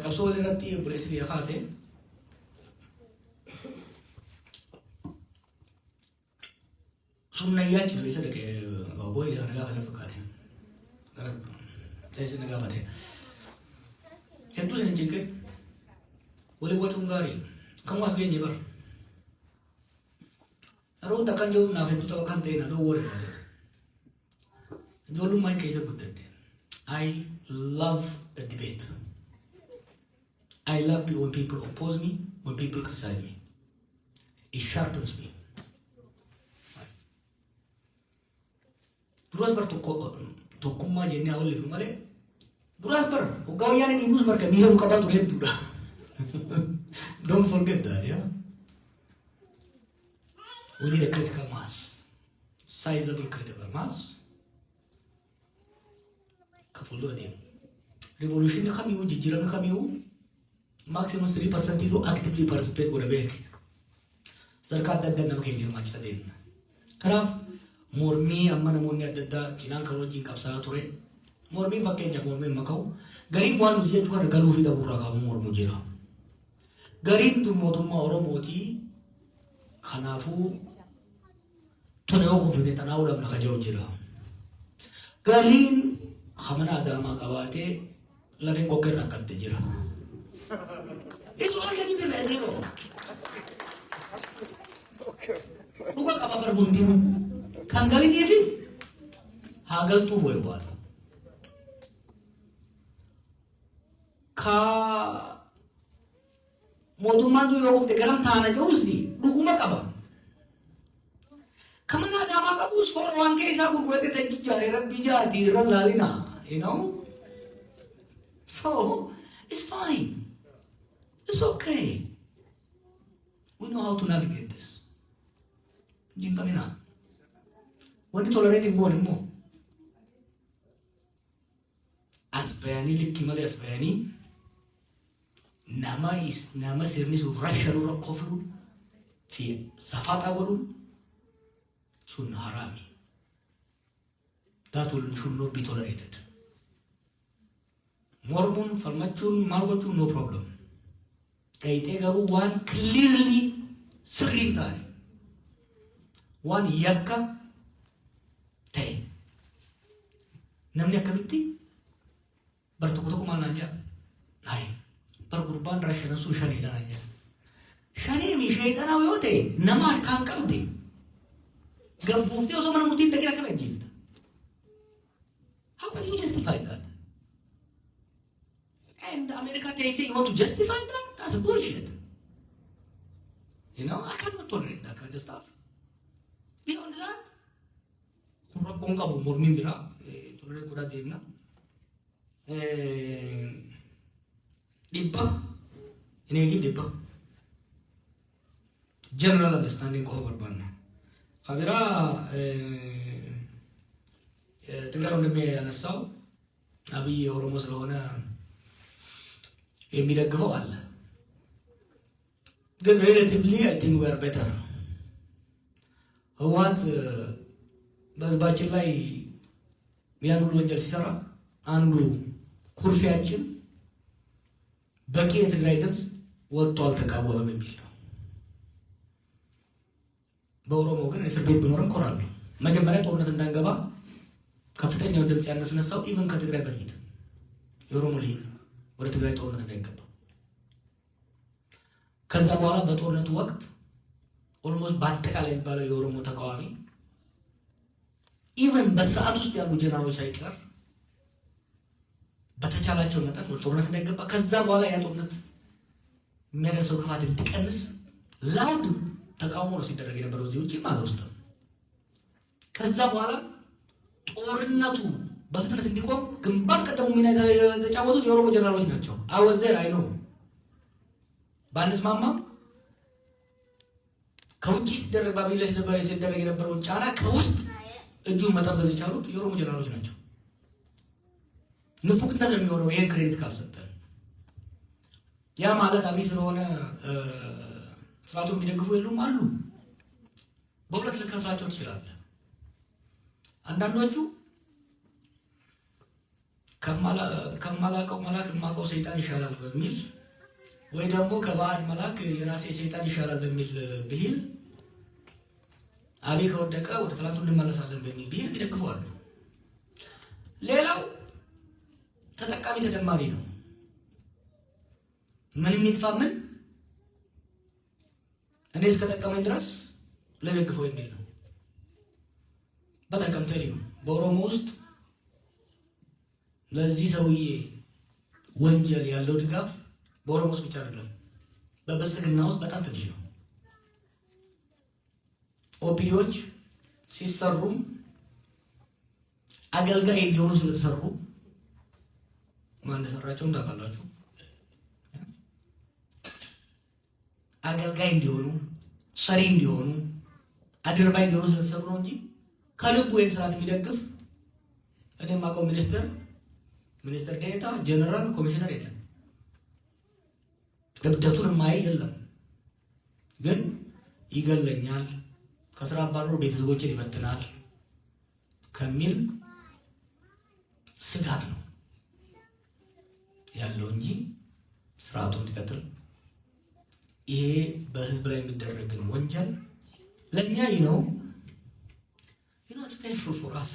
qabsoo irratti buleessi kaase sunna yaachi isa dhaqee booyi nagaa kana fakkaate ta'ee nagaa baate hedduu sana jinqee walii wacuun gaarii kan waas geenye bar yeroo takkan jiru naaf hedduu tapha kan ta'e na dhoo warri baate ijoollummaa keessa guddadde I love the debate. I love when people oppose me, when people criticize me. It sharpens me. Duras bar tokkummaa jennee haa oliif malee duras bar hoggaa wayyaan inni himus marka miira qabaa ture hedduudha. Don't forget that, yeah? We need a critical mass, sizable critical mass. Kafuldura deemu. Revolution kamiyyuu jijjiiramni kamiyyuu maximum 3% is actively participate godha beek. Sadarkaa adda addaa nama keenya hirmaachisa deemna. Kanaaf mormii amma namoonni adda addaa cinaan kan wajjin qabsaa'aa ture. Mormiin fakkeenyaaf mormiin maka'u gariin waan nuti jechuu kana galuu fi dhabuurraa qabu mormu jira. Gariin mootummaa Oromootii kanaafuu tuna yoo kufine tanaa'uu dhabna ka jiru jira. Galiin hamana adaamaa qabaatee lafeen qoqqee rakkatte jira. It's already the venue. Bukan apa berbundimu. Kanggali diri. Hagal tu berbuat. Ka modumandu yang kita geram tanah jauh sih. Dukuma kaba. Kamana adama kabu skor wan ke isa buat kita jari bija di lalina. You know. So it's fine. It's okay. We know how to navigate this. Jing kami na. When you tolerate more and more. Asbayani likki mali asbayani. Nama sirni su rasha lura kofru. Fi safata walu. Sun harami. That should not be tolerated. Mormon, Falmachun, Malgochun, no problem. They take one clearly sirintari. One yakka tay. Namni akamitti bartokotoko maal naan jedha. Hai bar gurbaan rashana sun shaneedha naan jedha. Shaneemi sheexanaa yoo ta'e nama harkaan qabde gabbuuftee osoo mana murtiin dhaqee akkam ajjeefta. How can you justify that? And America, they say you want to justify that? That's bullshit. You know, I cannot tolerate that kind of stuff. Beyond that, kung ka bumurmin bila, tolerate ko na din na. Diba? Inigib diba? General understanding ko barban. Kabira, tinggal udah me anasaw, abi Oromo ስለሆነ የሚደግፈው አለ ግን relatively I think we are better. ህወሓት በህዝባችን ላይ ያን ሁሉ ወንጀል ሲሰራ አንዱ ኩርፊያችን በቂ የትግራይ ድምፅ ወጥቶ አልተቃወመም የሚል ነው። በኦሮሞ ግን እስር ቤት ቢኖርም ኮራለሁ። መጀመሪያ ጦርነት እንዳንገባ ከፍተኛውን ድምፅ ያነሳሳው ኢቭን ከትግራይ በፊት የኦሮሞ ሊግ ወደ ትግራይ ጦርነት እንዳይገባ ከዛ በኋላ በጦርነቱ ወቅት ኦልሞስት በአጠቃላይ የሚባለው የኦሮሞ ተቃዋሚ ኢቭን በስርዓት ውስጥ ያሉ ጀነራሎች ሳይቀር በተቻላቸው መጠን ወደ ጦርነት እንዳይገባ ከዛ በኋላ ያ ጦርነት የሚያደርሰው ክፋት እንዲቀንስ ላውድ ተቃውሞ ነው ሲደረግ የነበረው እዚህ ውጪ ማለት ውስጥ ከዛ በኋላ ጦርነቱ በፍጥነት እንዲቆም ግንባር ቀደሙ ሚና የተጫወቱት የኦሮሞ ጀነራሎች ናቸው። አወዘር አይኖ ባንስማማ ከውጪ ሲደረግ ባቢሎስ ነበር ሲደረግ የነበረውን ጫና ከውስጥ እጁን መጠምዘዝ የቻሉት የኦሮሞ ጀነራሎች ናቸው። ንፉግነት ነው የሚሆነው ይሄን ክሬዲት ካልሰጠን። ያ ማለት አብይ ስለሆነ ስርዓቱን የሚደግፉ የሉም አሉ። በሁለት ልከፍላቸው ትችላለህ። አንዳንዶቹ ከማላቀው መልአክ የማውቀው ሰይጣን ይሻላል በሚል ወይ ደግሞ ከባዕድ መልአክ የራሴ ሰይጣን ይሻላል በሚል ብሂል አቤ ከወደቀ ወደ ትላንቱ እንመለሳለን በሚል ብሂል ይደግፈዋል። ሌላው ተጠቃሚ ተደማሪ ነው። ምንም ይጥፋ ምን እኔ እስከጠቀመኝ ድረስ ለደግፈው የሚል ነው። በተቀምጠው በኦሮሞ ውስጥ ለዚህ ሰውዬ ወንጀል ያለው ድጋፍ በኦሮሞ ውስጥ ብቻ አይደለም፣ በብልጽግና ውስጥ በጣም ትንሽ ነው። ኦፒዲዎች ሲሰሩም አገልጋይ እንዲሆኑ ስለተሰሩ ማን እንደሰራቸውም ታውቃላችሁ። አገልጋይ እንዲሆኑ፣ ሰሪ እንዲሆኑ፣ አድርባይ እንዲሆኑ ስለተሰሩ ነው እንጂ ከልቡ ይህን ስርዓት የሚደግፍ እኔ የማውቀው ሚኒስትር ዴኤታ፣ ጀነራል፣ ኮሚሽነር የለም። እብደቱን የማይ የለም። ግን ይገለኛል፣ ከስራ አባሮ ቤተሰቦችን ይበትናል ከሚል ስጋት ነው ያለው እንጂ ስርዓቱ እንዲቀጥል ይሄ በህዝብ ላይ የሚደረግን ወንጀል ለእኛ ነው ፔንፉል ፎር አስ።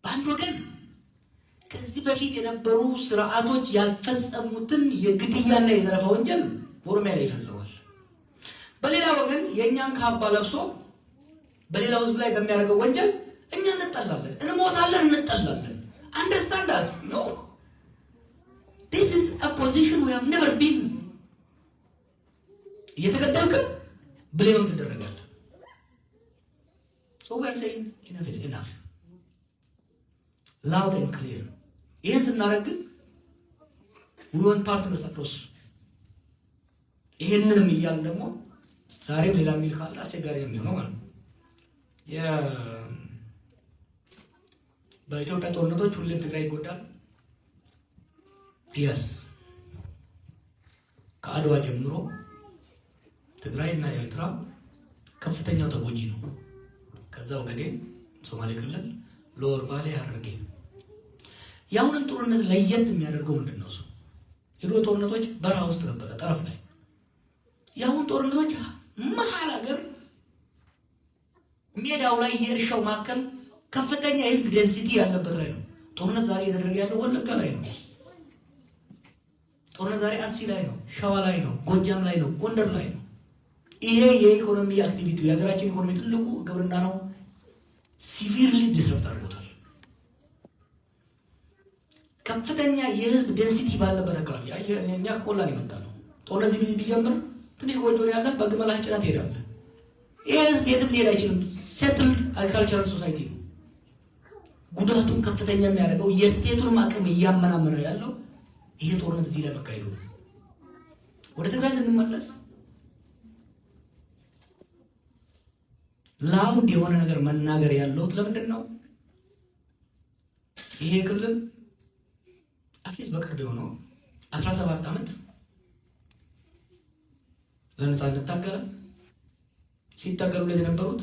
በአንድ ወገን ከዚህ በፊት የነበሩ ስርዓቶች ያልፈጸሙትን የግድያና የዘረፋ ወንጀል ኦሮሚያ ላይ ይፈጽማል። በሌላ ወገን የእኛን ካባ ለብሶ በሌላው ህዝብ ላይ በሚያደርገው ወንጀል እኛ እንጠላለን፣ እንሞታለን፣ እንጠላለን። አንደርስታንድ አስ ኖ ዲስ ኢዝ አ ፖዚሽን ዊ ሃቭ ኔቨር ቢን። እየተገደልክ ብሌም ትደረጋለህ። So we are saying enough is enough, loud and clear. ይህን ስናደርግ we want partners across። ይህንንም እያልን ደግሞ ዛሬም ሌላ የሚል ካለ አስቸጋሪ ነው የሚሆነው ማለት ነው። በኢትዮጵያ ጦርነቶች ሁሌም ትግራይ ይጎዳል። የስ ከአድዋ ጀምሮ ትግራይ እና ኤርትራ ከፍተኛው ተጎጂ ነው። ከዛ ወገዴን ሶማሌ ክልል ሎወር ባሌ ሐረርጌ። የአሁንን ጦርነት ለየት የሚያደርገው ምንድን ነው? የድሮ ጦርነቶች በረሃ ውስጥ ነበረ፣ ጠረፍ ላይ። የአሁን ጦርነቶች መሀል ሀገር ሜዳው ላይ የእርሻው ማዕከል ከፍተኛ የህዝብ ዴንሲቲ ያለበት ላይ ነው። ጦርነት ዛሬ እየተደረገ ያለው ወለጋ ላይ ነው። ጦርነት ዛሬ አርሲ ላይ ነው፣ ሸዋ ላይ ነው፣ ጎጃም ላይ ነው፣ ጎንደር ላይ ነው። ይሄ የኢኮኖሚ አክቲቪቲ የሀገራችን ኢኮኖሚ ትልቁ ግብርና ነው። ሲቪርሊ ዲስረፕት አድርጎታል። ከፍተኛ የህዝብ ዴንሲቲ ባለበት አካባቢ እኛ ከቆላን የመጣ ነው። ጦርነት እዚህ ቢጀምር ትንሽ ጎጆ ያለ በግመል ጭነት ትሄዳለህ። ይሄ ህዝብ የትም ሊሄድ አይችልም። ሴትልድ አግሪካልቸራል ሶሳይቲ ነው። ጉዳቱን ከፍተኛ የሚያደርገው የስቴቱን አቅም እያመናመነው ያለው ይሄ ጦርነት እዚህ ላይ መካሄዱ ነው። ወደ ትግራይ ስንመለስ ላውድ የሆነ ነገር መናገር ያለው ለምንድን ነው? ይሄ ክልል አትሊስት በቅርብ የሆነው 17 ዓመት ለነጻነት ታገለ። ሲታገሉለት የነበሩት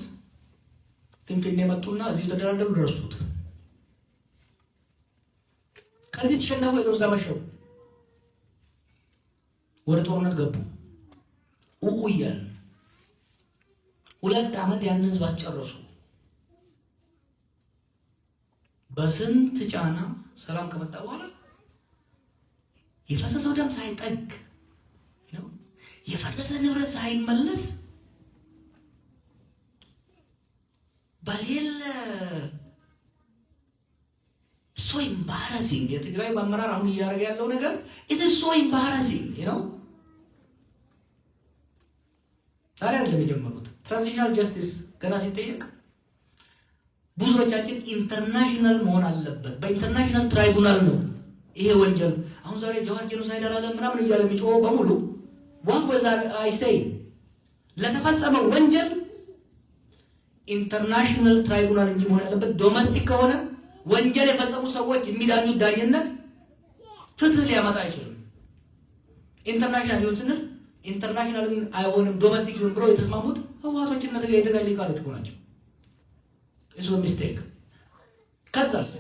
ፊንፊኔ መጡና እዚሁ ተደራደሩ፣ ደረሱት። ከዚህ ተሸነፉ፣ የገዛ መሸው ወደ ጦርነት ገቡ። እያለ 2 ዓመት ያን ህዝብ አስጨረሱ። በስንት ጫና ሰላም ከመጣ በኋላ የፈሰሰው ደም ሳይጠግ ነው፣ የፈረሰ ንብረት ሳይመለስ በሌለ ሶ ኢምባራሲንግ የትግራይ በአመራር አሁን እያደረገ ያለው ነገር ኢት ኢዝ ሶ ኢምባራሲንግ ነው። ዛሬ አይደለም የጀመሩት። ትራንዚሽናል ጀስቲስ ገና ሲጠየቅ ብዙዎቻችን ኢንተርናሽናል መሆን አለበት፣ በኢንተርናሽናል ትራይቡናል ነው ይሄ ወንጀል። አሁን ዛሬ ጀዋር ጄኖሳይድ አላለም ምናምን እያለ የሚጮኸው በሙሉ ዋት ወዝ አይ ሴይ ለተፈጸመው ወንጀል ኢንተርናሽናል ትራይቡናል እንጂ መሆን ያለበት ዶሜስቲክ ከሆነ ወንጀል የፈጸሙ ሰዎች የሚዳኙት ዳኝነት ፍትህ ሊያመጣ አይችልም። ኢንተርናሽናል ይሁን ስንል ኢንተርናሽናል አይሆንም ዶሜስቲክ ይሁን ብለው የተስማሙት ህወሓቶችና የትግራይ ሊቃኖች ናቸው። እሱ ሚስቴክ። ከዛስ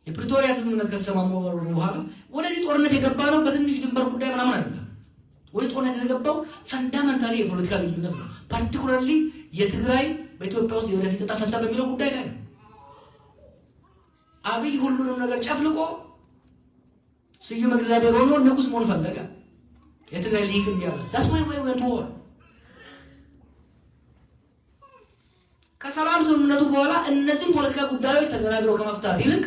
የፕሪቶሪያ ስምምነት ከተሰማሙ በኋላ ወደዚህ ጦርነት የገባ ነው በትንሽ ድንበር ጉዳይ ምናምን አይደለም። ወደ ጦርነት የተገባው ፈንዳመንታሊ የፖለቲካ ልዩነት ነው። ፓርቲኩላርሊ የትግራይ በኢትዮጵያ ውስጥ የወደፊት ዕጣ ፈንታ በሚለው ጉዳይ ላይ ነው። አብይ ሁሉንም ነገር ጨፍልቆ ስዩም እግዚአብሔር ሆኖ ንጉስ መሆን ፈለገ። የትግራይ ሊግ እንዲያበስ ታስማይ ወይ ወንቶ ከሰላም ስምምነቱ በኋላ እነዚህ ፖለቲካ ጉዳዮች ተደራድሮ ከመፍታት ይልቅ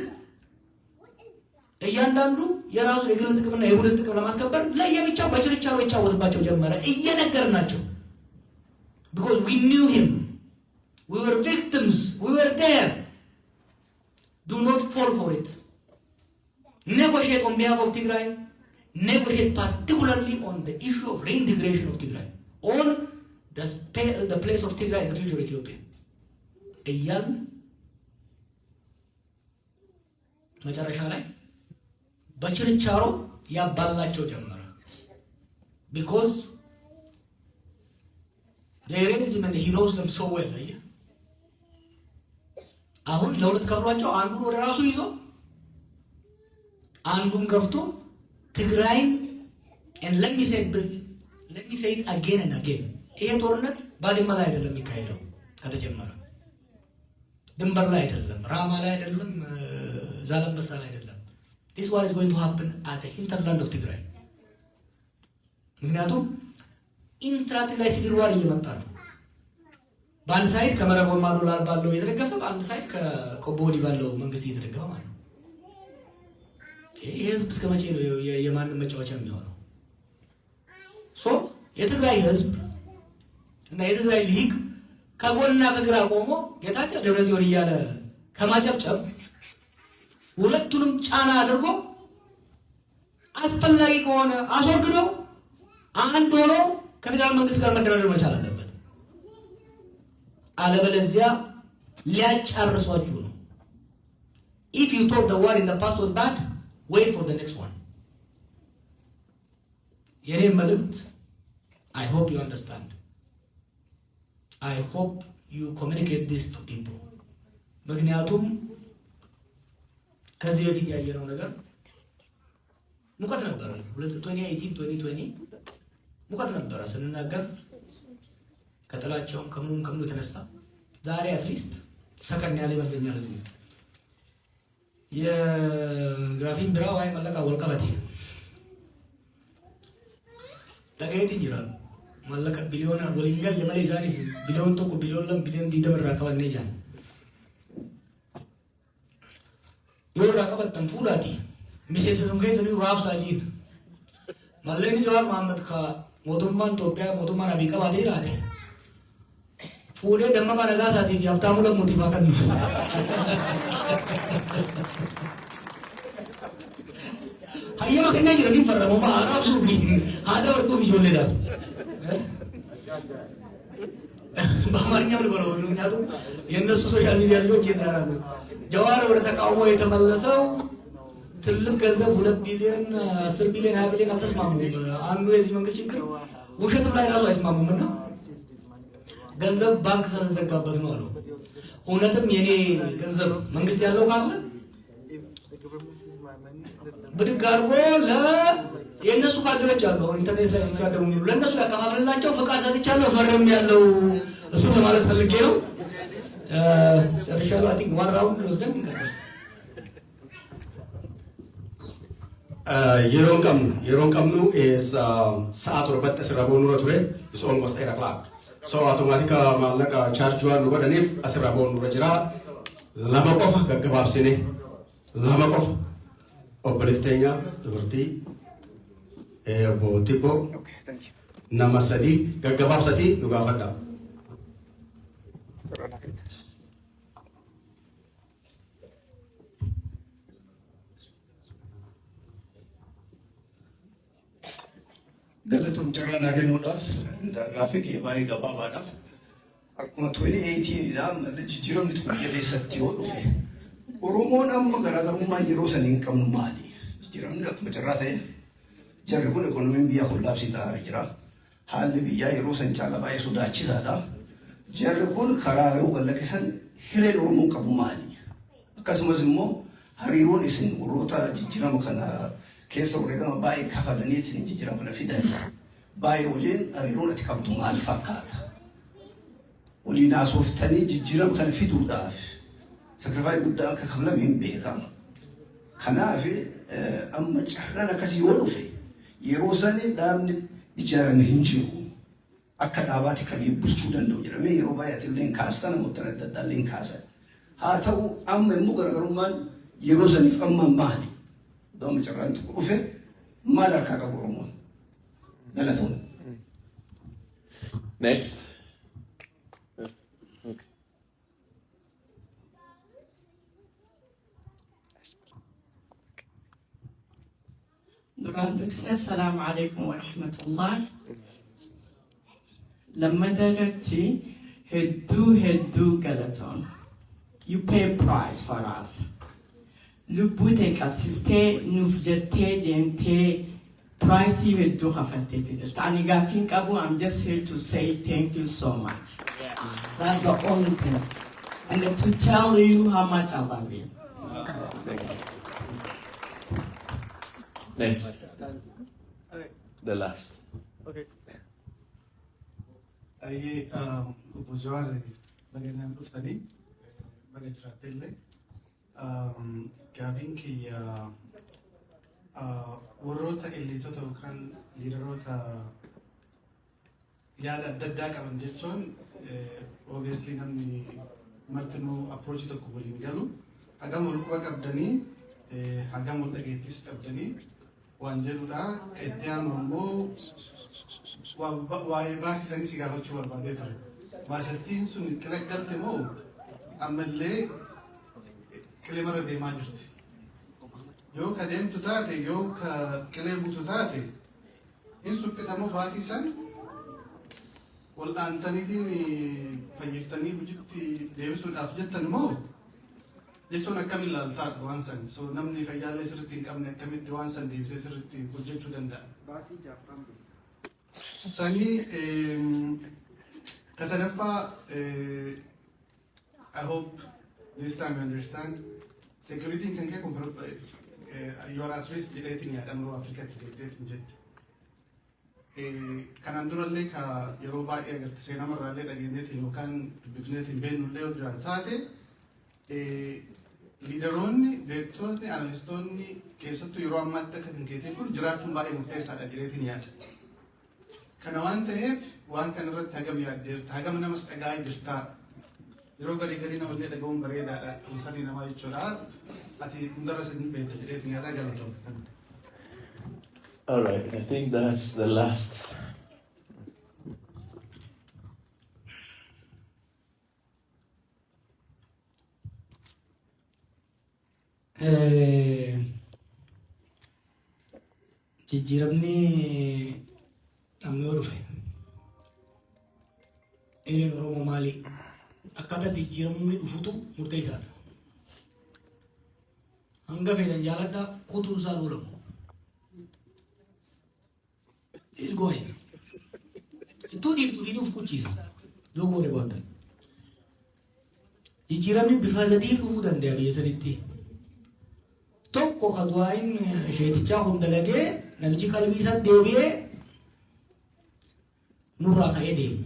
እያንዳንዱ የራሱ የግል ጥቅምና የቡድን ጥቅም ለማስከበር ለየብቻው በችርቻሮ ይጫወትባቸው ጀመረ። እየነገርናቸው because we knew him, we were victims, we were there. Do not fall for it. Negotiate on behalf of Tigray, negotiate particularly on the issue of reintegration of Tigray, on the place of Tigray in the future Ethiopia. እያል መጨረሻ ላይ በችርቻሮ ያባላቸው ጀመረ። because they raised him and he knows them so well. አሁን ለሁለት ከፍሏቸው አንዱን ወደ ራሱ ይዞ አንዱን ገፍቶ ትግራይን and let me say it again and again, ይሄ ጦርነት ባድመ ላይ አይደለም የሚካሄደው። ከተጀመረ ድንበር ላይ አይደለም፣ ራማ ላይ አይደለም፣ ዛላምበሳ ላይ አይደለም። this war is going to happen at the hinterland of Tigray. ምክንያቱም ኢንትራ ትግራይ ሲቪል ዋር እየመጣ ነው። በአንድ ሳይድ ከመረብ ወማዶ ላር ባለው የተደገፈ፣ በአንድ ሳይድ ከኮቦሊ ባለው መንግስት እየተደገፈ ማለት ነው። ይሄ ህዝብ እስከ መቼ ነው የማንም መጫወቻ የሚሆነው? ሶ የትግራይ ህዝብ እና የትግራይ ሊግ ከጎንና ከግራ ቆሞ ጌታቸው ደብረጽዮን እያለ ከማጨብጨብ ሁለቱንም ጫና አድርጎ አስፈላጊ ከሆነ አስወግዶ አንድ ሆኖ ከፌደራል መንግስት ጋር መደራደር መቻል አለበት። አለበለዚያ ሊያጫርሷችሁ ነው። if you thought the war in the past was bad, wait for the next one. የኔ መልእክት I hope you understand. I hope you communicate this to people. ምክንያቱም ከዚህ በፊት ያየነው ነገር ሙቀት ነበረ። 2018 ሙቀት ነበረ ስንናገር ከጥላቻውም ከምኑ የተነሳ ዛሬ አትሊስት ሰከን ያለ ይመስለኛል። የጋፊን ብራው አይ መለቃ ወልቀበቴ ለጋይት ይጅራል መለቀ ቢሊዮን ወሊንገል ለማይ ዛሬ ቢሊዮን ተቆ ቢሊዮን ዲደምራ ከወኔ ጃን ይወራ ከበተን ፉላቲ ሚሴሰም ከይዘኒ ራብሳጂ መለኒ ጀዋር መሐመድ ከሞቱማን ኢትዮጵያ ሞቱማን አቢ ቀባቴ ላቴ ፉዴ ደመቃ ነጋሳቲ ያብታሙ ለሞቲ ባቀን ሀየማ ከኛ ጅረኒ ፈረሙ ማራብሱ ቢ ሀዳ ወርቶ ቢጆሌዳ በአማርኛም ልበለው። ምክንያቱም የእነሱ ሶሻል ሚዲያ ልጆች ይናራሉ። ጀዋር ወደ ተቃውሞ የተመለሰው ትልቅ ገንዘብ 2 ቢሊዮን 10 ቢሊዮን 20 ቢሊዮን አልተስማሙም። አንዱ የዚህ መንግስት ችግር ውሸትም ላይ ራሱ አይስማሙምና ገንዘብ ባንክ ስለዘጋበት ነው አሉ። እውነትም የኔ ገንዘብ መንግስት ያለው ካለ ብድግ አድርጎ የእነሱ ካድሬዎች አሉ። አሁን ኢንተርኔት ላይ ሲሳደቡ የሚሉ ለእነሱ ያከፋፍልላቸው ፈቃድ ሰጥቻለሁ ፈርም ያለው እሱ ለማለት ፈልጌ ነው። ጨርሻለሁ። አይ ቲንክ ዋን ራውንድ ወስደን እንቀጥል። yeroon qabnu is sa'a torbatti asirra boonu ture is almost 8 o'clock. So automatic maallaqa charge waan nu godhaniif asirra boonu jira. Lama qofa gaggabaabsine lama qofa obboleetteenya dubartii Bootibbo nama 3 gaggabaabsatii nu gaafadha. Galatum carraan argamuudhaaf gaafii kee baay'ee gabaabaadha. Akkuma 2018 dhaan jijjiiramni tokko jabeessatti yoo dhufe Oromoon amma garaagarummaa yeroo sanii hin qabnu maali? Jijjiiramni akkuma carraa ta'e jarri kun ekonomiin biyya kollaapsii ta'aa jira. Haalli biyyaa yeroo san caalaa baay'ee sodaachisaadha. Jarri kun karaa yoo gallakkisan hireen Oromoon qabu maali? Akkasumas immoo hariiroon isin warroota jijjiirama kana keessa wareegama baay'ee kafalaniitiin jijjiirama kana fidan baay'ee waliin hariiroon ati qabdu maal fakkaata? Waliin asooftanii jijjiirama kana fiduudhaaf sacrifice guddaa akka kafalame hin beekama. Kanaaf amma carraan akkasii yoo dhufe yeroo sanii dhaabni ijaarame hin jiru akka dhaabaatti kan bulchuu danda'u jedhamee yeroo baay'ee illee kaastan namoota adda addaa illee kaasan. Haa ta'u amma immoo garaagarummaan yeroo saniif amma maali? Dooma carraan tokko dhufe maal harkaa qabu Oromoon? Galatoon. Next. السلام عليكم ورحمة الله. لما درتي هدو قلتون. You pay price for us. Lubute kapsiste nufjete dente price you hiddu khafantete. Tani gafin kabu, I'm just here to say thank you so much. That's the only thing. And to tell you how much I love you. Thank you. Next. The last. Okay. Aye, Bujawar, Baganan Uftani, Bagajratele, Gavin ki Urota Elitota Ukran, Liderota Yada Dadaka and Jetson, obviously Nami Martino approach the Kubalin Galu, Agamul Abdani, Hagamul Agatis Abdani. Wanjeludha iddaan ammoo waa'ee baasii sanii si gaafachuu barbaadee ture. Baasattiin sun qila galte moo ammallee qilemarra deemaa jirti. Yoo ka deemtu taate yoo ka qilee buutu taate hin suphitamoo baasii san wal dhaantaniitiin fayyiftanii hojiitti deebisuudhaaf jettan moo jechuun akkamiin ilaaltaa waan san so namni fayyaalee sirriitti hin qabne akkamitti waan san deebisee sirriitti hojjechuu danda'a. Sanii kasanaffaa I hope this time you understand security kan kee you are at risk jedheetiin yaadannoo Afrikaatti deebiteetiin jette. Kanaan durallee ka yeroo baay'ee agartee seenamarraallee dhageenyeetiin yookaan dubbifneetiin beennullee yoo jiraatu taate liidaroonni, beektonni, analistoonni keessattuu yeroo ammaatti akka kan keetiin kun jiraachuun baay'ee murteessaadha jedheetiin yaada. Kana waan ta'eef waan kana irratti hagam yaaddeerta, hagam namas dhagaa'aa jirta. Yeroo garii namallee dhaga'uun bareedaadha, kunsanii namaa jechuudha. Ati hundarra sin beekta jedheetiin yaada galatoomte. All right, I think that's the last. Jijjiiramni namni yoo dhufe eenyuun Oromoo maali? Akkaataa jijjiiramni dhufutu murteessaadha. Hanga feetan jaaladhaa kutuun isaan oolamu. It's going. Iddoo dhiiftuu fi dhuuf kuchiisa. Don't worry about that. Jijjiiramni bifa sadii dhufuu danda'a biyya sanitti. Tokko ka du'aayin sheetichaa kun dalagee namichi qalbii isaa deebi'ee nurraa ka'ee deemu.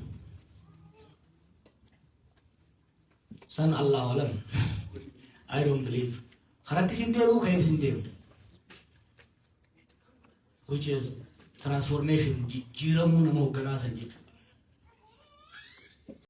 San Allahu alam. I don't believe. Karatti sin deemu ka'eeti sin deemu. Which is transformation jijjiiramuu nama hoogganaa san jechuudha.